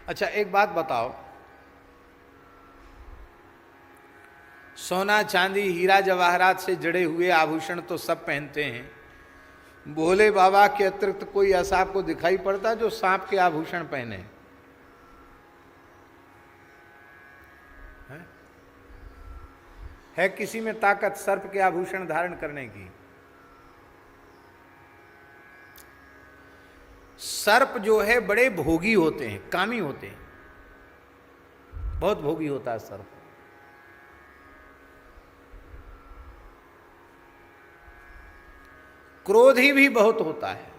अच्छा एक बात बताओ, सोना चांदी हीरा जवाहरात से जड़े हुए आभूषण तो सब पहनते हैं, भोले बाबा के अतिरिक्त कोई ऐसा आपको दिखाई पड़ता जो सांप के आभूषण पहने? है किसी में ताकत सर्प के आभूषण धारण करने की? सर्प जो है बड़े भोगी होते हैं, कामी होते हैं, बहुत भोगी होता है सर्प। क्रोधी भी बहुत होता है।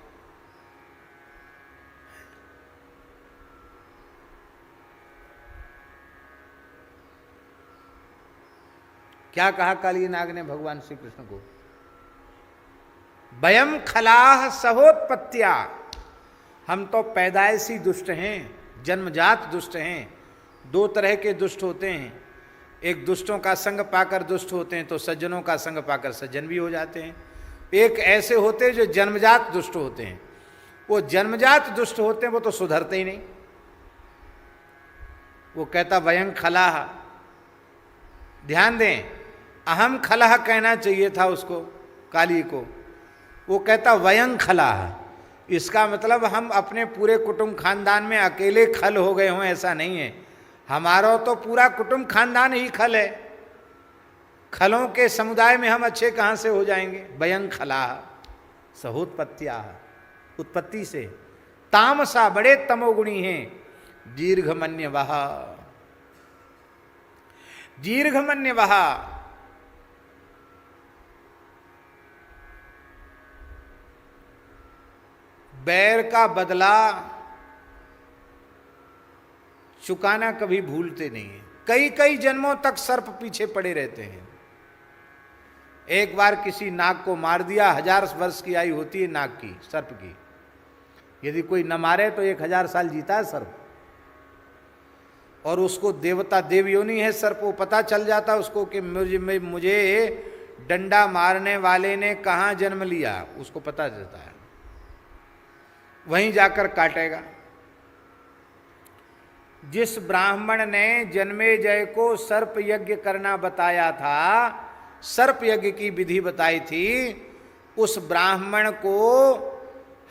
क्या कहा काली नाग ने भगवान श्री कृष्ण को? वयम खलाह सहोत्पत्त्या, हम तो पैदाइशी दुष्ट हैं, जन्मजात दुष्ट हैं। दो तरह के दुष्ट होते हैं, एक दुष्टों का संग पाकर दुष्ट होते हैं तो सज्जनों का संग पाकर सज्जन भी हो जाते हैं। एक ऐसे होते हैं जो जन्मजात दुष्ट होते हैं। वो जन्मजात दुष्ट होते हैं वो तो सुधरते ही नहीं। वो कहता वयं खलाह, ध्यान दें, अहम खलाह कहना चाहिए था उसको, काली को। वो कहता वयं खलाह, इसका मतलब हम अपने पूरे कुटुंब खानदान में अकेले खल हो गए हों ऐसा नहीं है। हमारा तो पूरा कुटुंब खानदान ही खल है। खलों के समुदाय में हम अच्छे कहाँ से हो जाएंगे? वयं खलाह सहोत्पत्त्या, उत्पत्ति से। तामसा, बड़े तमोगुणी हैं। दीर्घमन्यवः, दीर्घमन्यवः, बैर का बदला चुकाना कभी भूलते नहीं है। कई कई जन्मों तक सर्प पीछे पड़े रहते हैं। एक बार किसी नाग को मार दिया, 1000 वर्ष की आयु होती है नाग की, सर्प की। यदि कोई न मारे तो 1000 साल जीता है सर्प। और उसको देवता देवयोनि है सर्प, वो पता चल जाता उसको कि मुझे डंडा मारने वाले ने कहाँ जन्म लिया, उसको पता चलता है, वहीं जाकर काटेगा। जिस ब्राह्मण ने जन्मेजय को सर्प यज्ञ करना बताया था, सर्प यज्ञ की विधि बताई थी, उस ब्राह्मण को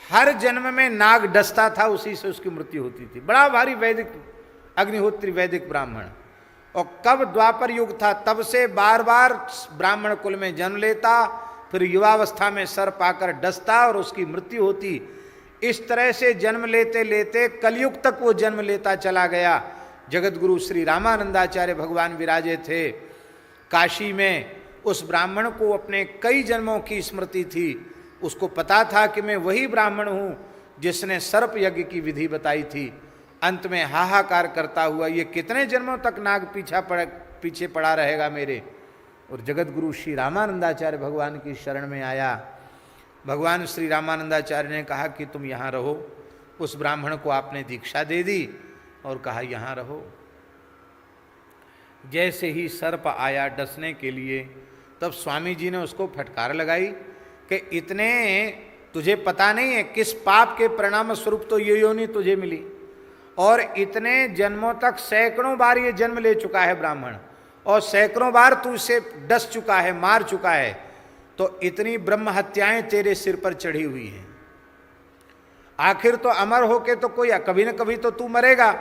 हर जन्म में नाग डसता था, उसी से उसकी मृत्यु होती थी। बड़ा भारी वैदिक अग्निहोत्री वैदिक ब्राह्मण। और कब द्वापर युग था तब से बार बार ब्राह्मण कुल में जन्म लेता, फिर युवावस्था में सर्प आकर डसता और उसकी मृत्यु होती। इस तरह से जन्म लेते लेते कलयुग तक वो जन्म लेता चला गया। जगत गुरु श्री रामानंदाचार्य भगवान विराजे थे काशी में। उस ब्राह्मण को अपने कई जन्मों की स्मृति थी, उसको पता था कि मैं वही ब्राह्मण हूँ जिसने सर्प यज्ञ की विधि बताई थी। अंत में हाहाकार करता हुआ, ये कितने जन्मों तक नाग पीछे पड़ा रहेगा मेरे। और जगत गुरु श्री रामानंदाचार्य भगवान की शरण में आया। भगवान श्री रामानंदाचार्य ने कहा कि तुम यहाँ रहो। उस ब्राह्मण को आपने दीक्षा दे दी और कहा यहाँ रहो। जैसे ही सर्प आया डसने के लिए, तब स्वामी जी ने उसको फटकार लगाई कि इतने तुझे पता नहीं है किस पाप के परिणाम स्वरूप तो ये योनि तुझे मिली, और इतने जन्मों तक सैकड़ों बार ये जन्म ले चुका है ब्राह्मण, और सैकड़ों बार तू इसे डस चुका है, मार चुका है, तो इतनी ब्रह्म हत्याएं तेरे सिर पर चढ़ी हुई हैं। आखिर तो अमर होके तो कोई कभी न कभी तो तू मरेगा,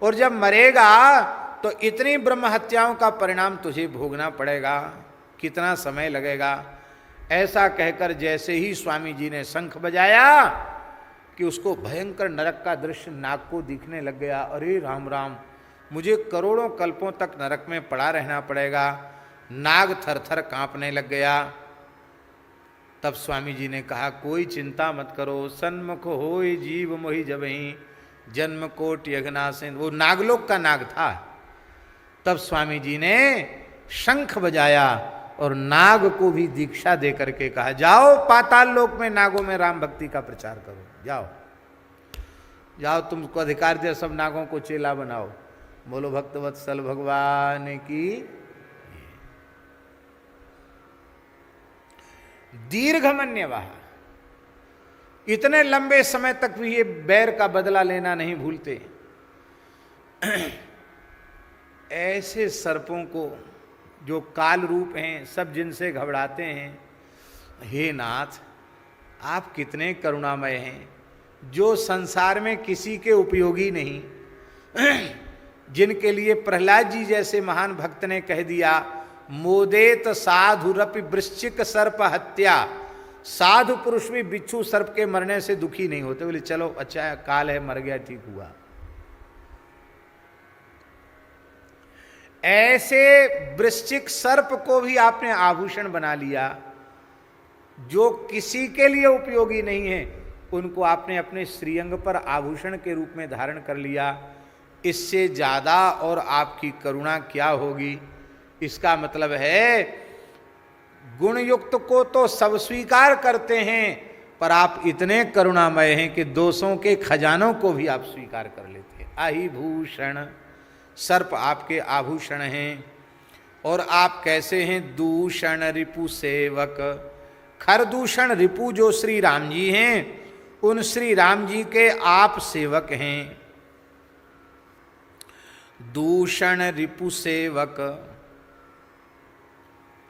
और जब मरेगा तो इतनी ब्रह्म हत्याओं का परिणाम तुझे भोगना पड़ेगा। कितना समय लगेगा? ऐसा कहकर जैसे ही स्वामी जी ने शंख बजाया कि उसको भयंकर नरक का दृश्य नाग को दिखने लग गया। अरे राम राम, मुझे करोड़ों कल्पों तक नरक में पड़ा रहना पड़ेगा। नाग थर थर कांपने लग गया। तब स्वामी जी ने कहा कोई चिंता मत करो, सन्मुख होय जीव मोहि जबहि जन्म कोटि अघनासेन। वो नागलोक का नाग था। तब स्वामी जी ने शंख बजाया और नाग को भी दीक्षा दे करके कहा जाओ पाताल लोक में नागों में राम भक्ति का प्रचार करो, जाओ जाओ, तुमको अधिकार दिया, सब नागों को चेला बनाओ। बोलो भक्तवत्सल भगवान की। दीर्घमन्यवः, इतने लंबे समय तक भी ये बैर का बदला लेना नहीं भूलते। ऐसे सर्पों को जो काल रूप हैं, सब जिनसे घबराते हैं, हे नाथ आप कितने करुणामय हैं, जो संसार में किसी के उपयोगी नहीं, जिनके लिए प्रहलाद जी जैसे महान भक्त ने कह दिया, मोदेत साधुरपि वृश्चिक सर्प हत्या, साधु पुरुष भी बिच्छू सर्प के मरने से दुखी नहीं होते। बोले चलो अच्छा काल है, मर गया, ठीक हुआ। ऐसे वृश्चिक सर्प को भी आपने आभूषण बना लिया, जो किसी के लिए उपयोगी नहीं है, उनको आपने अपने श्रीअंग पर आभूषण के रूप में धारण कर लिया। इससे ज्यादा और आपकी करुणा क्या होगी। इसका मतलब है गुण युक्त को तो सब स्वीकार करते हैं, पर आप इतने करुणामय हैं कि दोषों के खजानों को भी आप स्वीकार कर लेते हैं। आहिभूषण, सर्प आपके आभूषण हैं। और आप कैसे हैं, दूषण रिपु सेवक। खरदूषण रिपु जो श्री राम जी हैं, उन श्री राम जी के आप सेवक हैं। दूषण रिपु सेवक।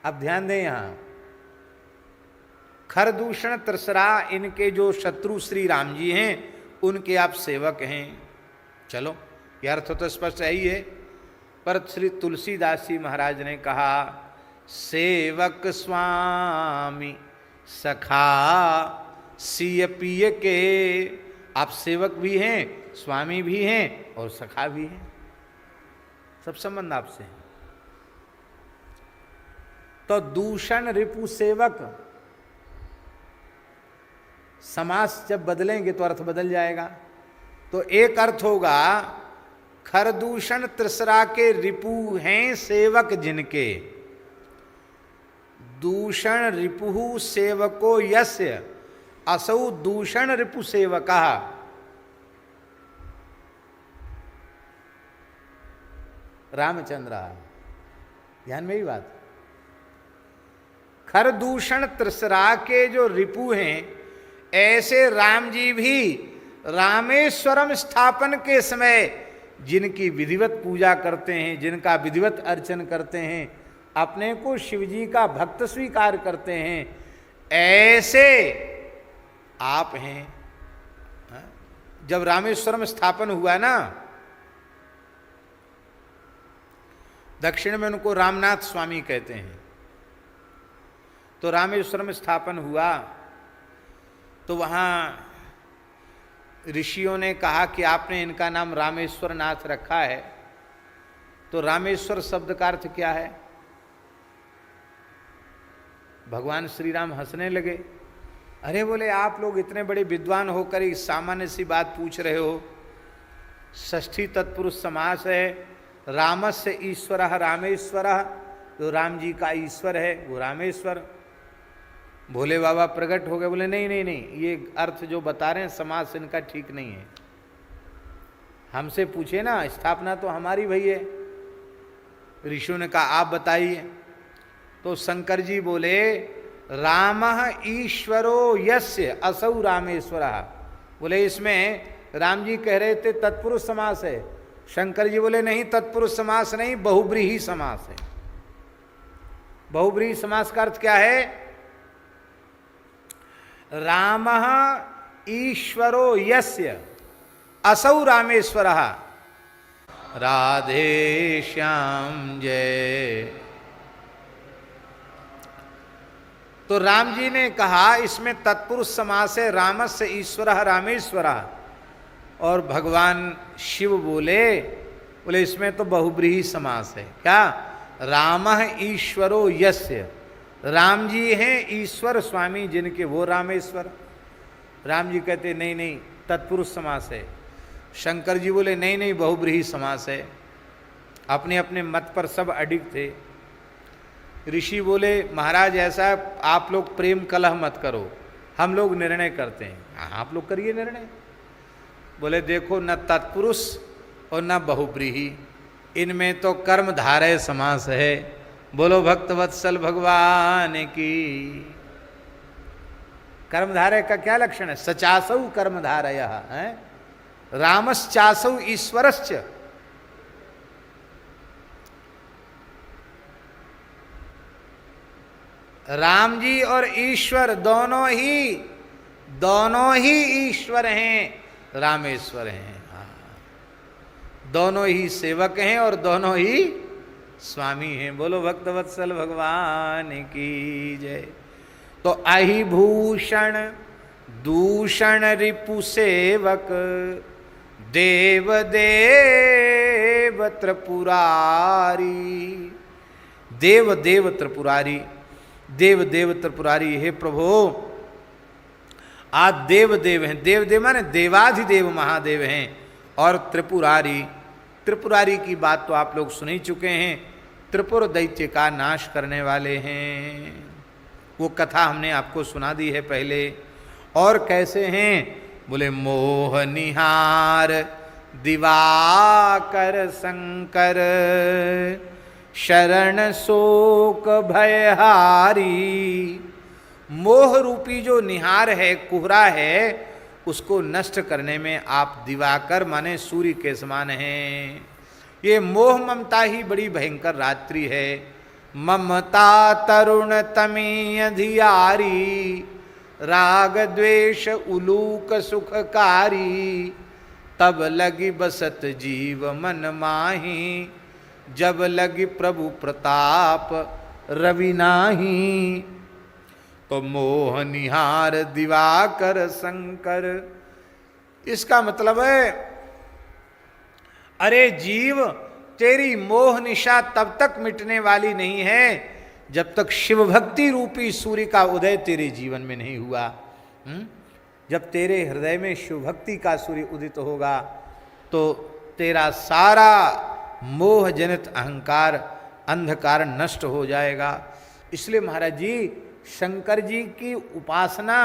अब ध्यान दें यहां, खरदूषण त्रिसरा इनके जो शत्रु श्री राम जी हैं, उनके आप सेवक हैं। चलो यह अर्थ तो स्पष्ट है ही है, पर श्री तुलसीदास जी महाराज ने कहा, सेवक स्वामी सखा सिय पिय के। आप सेवक भी हैं, स्वामी भी हैं और सखा भी हैं, सब संबंध आपसे हैं। तो दूषण रिपु सेवक, समास जब बदलेंगे तो अर्थ बदल जाएगा। तो एक अर्थ होगा, खरदूषण त्रिसरा के रिपु हैं सेवक जिनके, दूषण रिपुहु सेवको यस्य असौ दूषण रिपु सेवका। रामचंद्र, ध्यान में ही बात। खरदूषण त्रिसरा के जो रिपु हैं, ऐसे राम जी भी रामेश्वरम स्थापन के समय जिनकी विधिवत पूजा करते हैं, जिनका विधिवत अर्चन करते हैं, अपने को शिवजी का भक्त स्वीकार करते हैं, ऐसे आप हैं। जब रामेश्वरम स्थापन हुआ ना, दक्षिण में उनको रामनाथ स्वामी कहते हैं, तो रामेश्वरम स्थापन हुआ तो वहाँ ऋषियों ने कहा कि आपने इनका नाम रामेश्वर नाथ रखा है, तो रामेश्वर शब्द का अर्थ क्या है। भगवान श्री राम हंसने लगे। अरे बोले आप लोग इतने बड़े विद्वान होकर इस सामान्य सी बात पूछ रहे हो। षष्ठी तत्पुरुष समास है, रामस्य ईश्वरः रामेश्वरः, तो राम जी का ईश्वर है वो रामेश्वर। भोले बाबा प्रकट हो गए, बोले नहीं नहीं नहीं, ये अर्थ जो बता रहे हैं समास इनका ठीक नहीं है। हमसे पूछे ना, स्थापना तो हमारी भई है। ऋषियों ने कहा आप बताइए। तो शंकर जी बोले, रामः ईश्वरो यस्य असौ रामेश्वरः। बोले इसमें राम जी कह रहे थे तत्पुरुष समास है। शंकर जी बोले नहीं, तत्पुरुष समास नहीं, बहुब्रीहि समास है। बहुब्रीहि समास का अर्थ क्या है, रामः ईश्वरो यस्य असौ रामेश्वरः। राधे श्याम जय। तो राम जी ने कहा इसमें तत्पुरुष समास है, रामस्य ईश्वरः रामेश्वरः। और भगवान शिव बोले इसमें तो बहुब्रीहि समास है। क्या, रामः ईश्वरो यस्य, राम जी हैं ईश्वर स्वामी जिनके, वो रामेश्वर। राम जी कहते नहीं नहीं तत्पुरुष समास है। शंकर जी बोले नहीं नहीं बहुब्रीहि समास है। अपने अपने मत पर सब अडिग थे। ऋषि बोले महाराज ऐसा आप लोग प्रेम कलह मत करो, हम लोग निर्णय करते हैं। हाँ आप लोग करिए निर्णय। बोले देखो न तत्पुरुष और न बहुब्रीहि, इनमें तो कर्मधारय समास है। बोलो भक्तवत्सल भगवान की। कर्मधारय का क्या लक्षण है, सचासौ कर्मधारय है। रामश्चासौ ईश्वरश्च राम जी और ईश्वर दोनों ही ईश्वर हैं, रामेश्वर हैं। हाँ, दोनों ही सेवक हैं और दोनों ही स्वामी हैं। बोलो भक्तवत्सल भगवान की जय। तो अहि भूषण दूषण रिपु सेवक देव देव त्रिपुरारी। देव देव त्रिपुरारी, देव देव त्रिपुरारी। हे प्रभु आप देव देव हैं। देव देव माने देवाधिदेव महादेव हैं। और त्रिपुरारी, त्रिपुरारी की बात तो आप लोग सुन ही चुके हैं। त्रिपुर दैत्य का नाश करने वाले हैं। वो कथा हमने आपको सुना दी है पहले। और कैसे हैं? बोले मोह निहार दिवाकर शंकर शरण शोक भयहारी। मोह रूपी जो निहार है, कुहरा है, उसको नष्ट करने में आप दिवाकर माने सूर्य के समान हैं। ये मोह ममता ही बड़ी भयंकर रात्रि है। ममता तरुण तमी अधियारी राग द्वेष उलूक सुखकारी। तब लगी बसत जीव मन माही जब लगी प्रभु प्रताप रवि नाही। तो मोह निहार दिवाकर शंकर, इसका मतलब है अरे जीव तेरी मोह निशा तब तक मिटने वाली नहीं है जब तक शिव भक्ति रूपी सूर्य का उदय तेरे जीवन में नहीं हुआ। जब तेरे हृदय में शिव भक्ति का सूर्य उदित होगा तो तेरा सारा मोह जनित अहंकार अंधकार नष्ट हो जाएगा। इसलिए महाराज जी शंकर जी की उपासना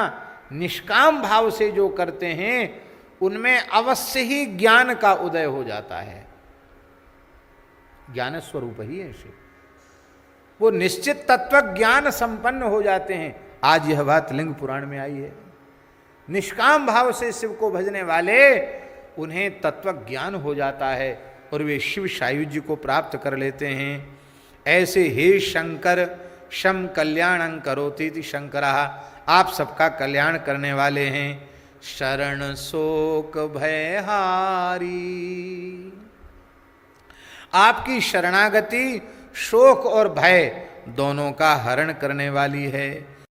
निष्काम भाव से जो करते हैं उनमें अवश्य ही ज्ञान का उदय हो जाता है। ज्ञान स्वरूप ही है शिव, वो निश्चित तत्व ज्ञान संपन्न हो जाते हैं। आज यह बात लिंग पुराण में आई है। निष्काम भाव से शिव को भजने वाले उन्हें तत्व ज्ञान हो जाता है और वे शिव सायुज्य को प्राप्त कर लेते हैं। ऐसे हे शंकर शम कल्याणं करोति शंकर, आप सबका कल्याण करने वाले हैं। शरण शोक भयहारी, आपकी शरणागति शोक और भय दोनों का हरण करने वाली है।